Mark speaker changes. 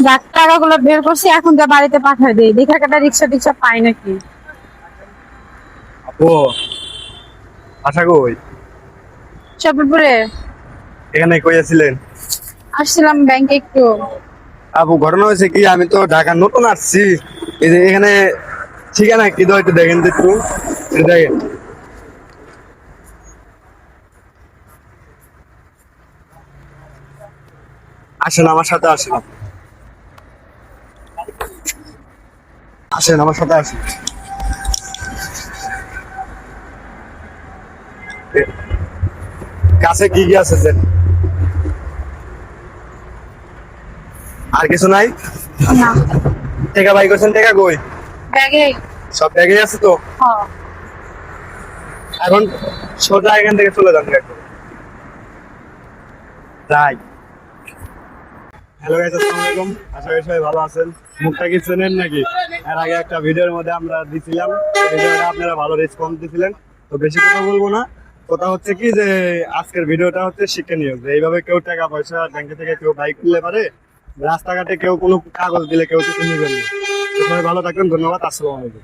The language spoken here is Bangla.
Speaker 1: যাক, টাকাগুলো বের করছি, এখন যা বাড়িতে পাঠাই দেই, দেখে একটা রিক্সা টিক্সা পাই নাকি।
Speaker 2: আপু, আশা কই
Speaker 1: চপ্পলপুরে
Speaker 2: এখানে কই আছিলেন?
Speaker 1: আসছিলাম ব্যাংকে একটু।
Speaker 2: আপু, ঘটনা হয়েছে কি, আমি তো ঢাকা নতুন আসছি। এই যে এখানে ঠিকানা কি দাও, একটু দেখেন তো একটু। একটু দেখেন, আসেন আমার সাথে, আসেন আসেন আমার সাথে আসেন। কাছে কি কি আছে দেন? আর কিছু নাই?
Speaker 1: না,
Speaker 2: টাকা বাই করছেন? টাকা কই?
Speaker 1: ব্যাগে।
Speaker 2: সব ব্যাগে আছে তো?
Speaker 1: হ্যাঁ।
Speaker 2: এখন সোজা এখান থেকে চলে যান একদম। তাই, হ্যালো গাইস, আসসালামু আলাইকুম। আশা করি সবাই ভালো আছেন। মুখটা কি চেনেন নাকি? এর আগে একটা ভিডিওর মধ্যে আমরা দিছিলাম, ভিডিওটা আপনারা ভালো রেসপন্স দিছিলেন। তো বেশি কথা বলবো না। কথা হচ্ছে কি যে আজকের ভিডিওটা হচ্ছে শিক্ষণীয়, যে এইভাবে কেউ টাকা পয়সা ব্যাংকে থেকে কেউ বাইক তুললে পারে, রাস্তাঘাটে কেউ কোনো কাগজ দিলে কেউ কিছু নেবেন না। তো সবাই ভালো থাকবেন, ধন্যবাদ, আসসালামু আলাইকুম।